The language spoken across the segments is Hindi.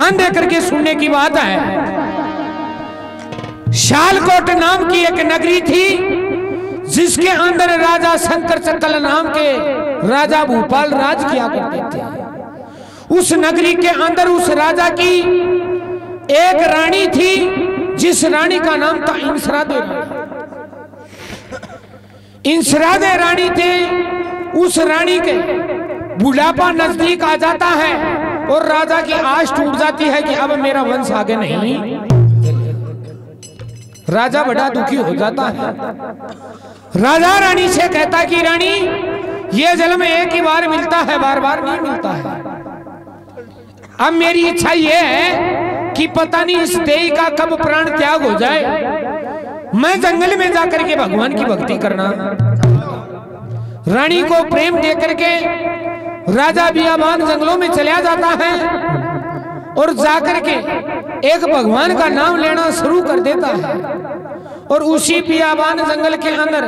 ध्यान देकर के सुनने की बात है। शालकोट नाम की एक नगरी थी जिसके अंदर राजा शंकर चक्कल नाम के राजा भूपाल राज किया करते थे। उस नगरी के अंदर उस राजा की एक रानी थी जिस रानी का नाम था इंसरादे रानी। इंसरादे रानी थे। उस रानी के बुढ़ापा नजदीक आ जाता है और राजा की आश टूट जाती है कि अब मेरा वंश आगे नहीं। राजा बड़ा दुखी हो जाता है। राजा रानी से कहता कि रानी, ये जन्म एक ही बार मिलता है, बार बार नहीं मिलता है। अब मेरी इच्छा यह है कि पता नहीं इस देही का कब प्राण त्याग हो जाए, मैं जंगल में जाकर के भगवान की भक्ति करना। रानी को प्रेम देकर के राजा बियाबान जंगलों में चला जाता है और जाकर के एक भगवान का नाम लेना शुरू कर देता है। और उसी बियाबान जंगल के अंदर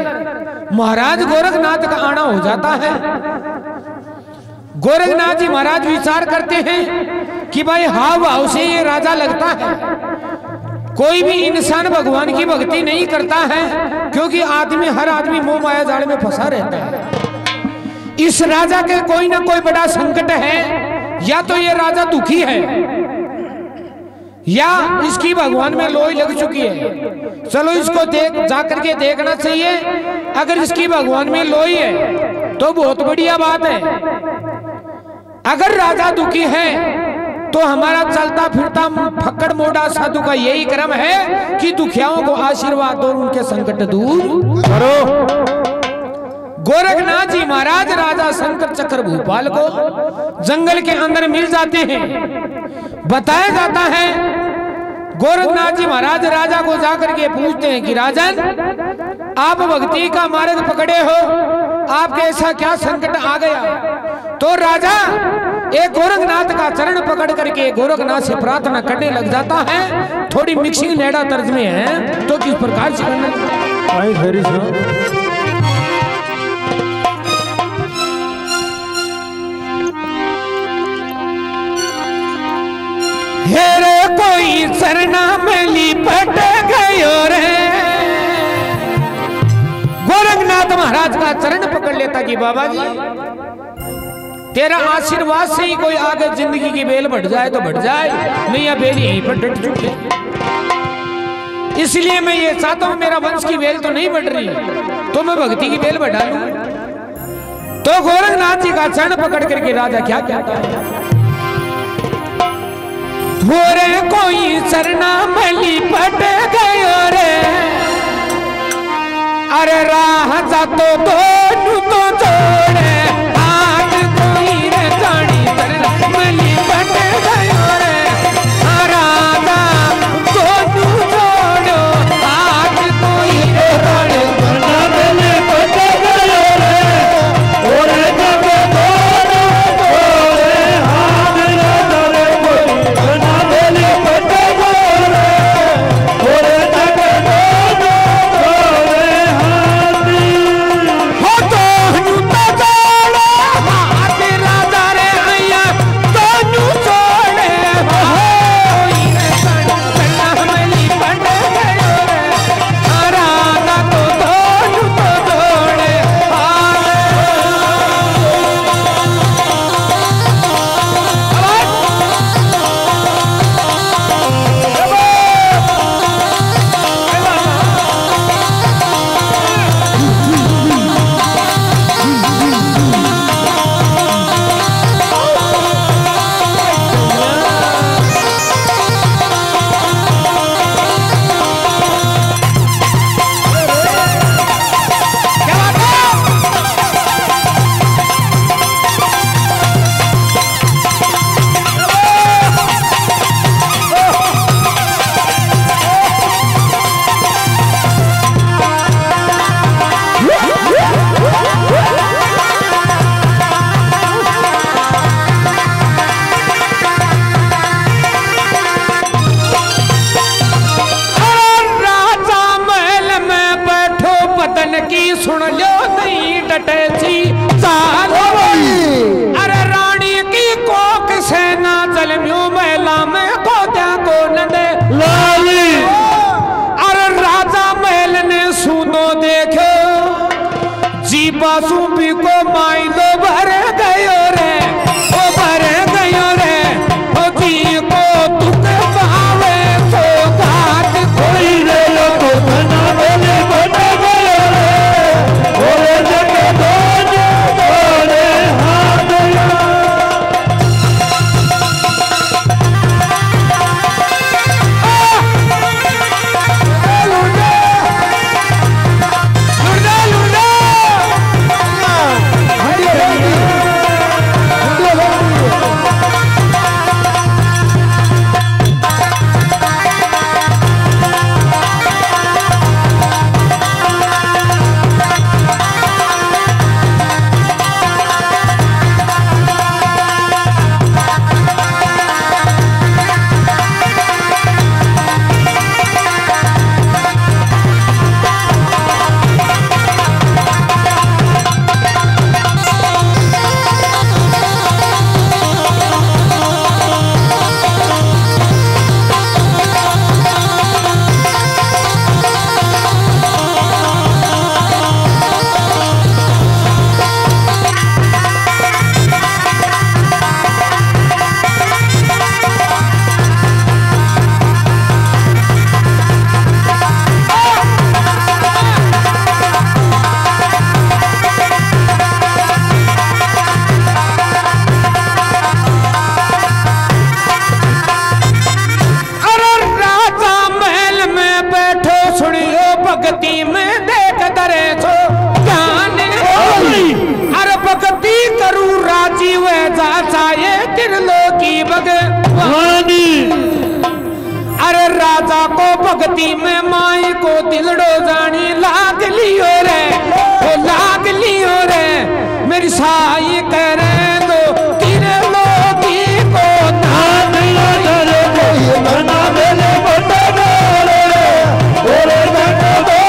महाराज गोरखनाथ का आना हो जाता है। गोरखनाथ जी महाराज विचार करते हैं कि भाई हाव भाव से ये राजा लगता है। कोई भी इंसान भगवान की भक्ति नहीं करता है क्योंकि हर आदमी मोह माया जाल में फंसा रहता है। इस राजा के कोई ना कोई बड़ा संकट है, या तो ये राजा दुखी है या इसकी भगवान में लोई लग चुकी है। चलो इसको जाकर के देखना चाहिए। अगर इसकी भगवान में लोई है तो बहुत बढ़िया बात है। अगर राजा दुखी है तो हमारा चलता फिरता फक्कड़ मोड़ा साधु का यही क्रम है कि दुखियाओं को आशीर्वाद और उनके संकट दूर करो। गोरखनाथ जी महाराज राजा शंकर चक्र भूपाल को जंगल के अंदर मिल जाते हैं। बताया जाता है गोरखनाथ जी महाराज राजा को जाकर के पूछते हैं कि राजन, आप भक्ति का मार्ग पकड़े हो, आपके ऐसा क्या संकट आ गया? तो राजा एक गोरखनाथ का चरण पकड़ करके गोरखनाथ से प्रार्थना करने लग जाता है। थोड़ी मिक्सिंग नेड़ा तर्ज में है तो किस प्रकार से हेरे कोई सरना में लिपट गयो रे। गोरखनाथ महाराज का चरण पकड़ लेता कि बाबा जी, तेरा आशीर्वाद से ही कोई आगे जिंदगी की बेल बढ़ जाए तो बढ़ जाए, नहीं या बेल यहीं पर डट चुके। इसलिए मैं ये चाहता हूं मेरा वंश की बेल तो नहीं बढ़ रही तो मैं भक्ति की बेल बढ़ा लूं। तो गोरखनाथ जी का चरण पकड़ करके राजा क्या कहता है, भोरे कोई सरना में लिपट गयो रे। अरे राह जा तो दोनों तो जोड़े, आज कोई रे जानी सरना में लिपट गयो रे। राजा दोनों जोड़ो, आज कोई रे जानी सरना में लिपट गयो रे। और जब दोनों जोड़े, हाथ रे दरे कोई सरना में लिपट गयो रे। और जब दोनों जोड़े, हाथ हो तो भक्ति में माई को दिलड़ो जानी लाग लियो रे, वो लाग लियो रे मेरी साई करे दो तेरे लोगी को नाम करे कोई मना मेरे बंदा रे ओरे बंदा रे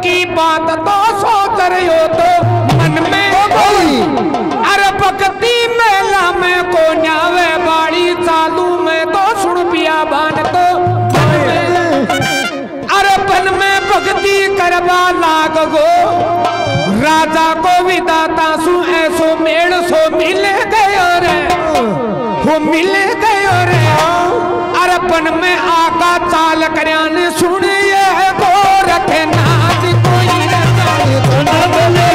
की बात तो सोच रही हो तो मन में अरे भक्ति मेला में को न्यावे बाड़ी चालू में तो सुन पिया बान तो अरे पन में भक्ति करवा लाग गो राजा को विदाता सु ऐसो मेड़ सो मिल गयो रे, वो मिल गयो रे अरे पन में आका चाल करने सुनिए को रखे नाच कोई रखा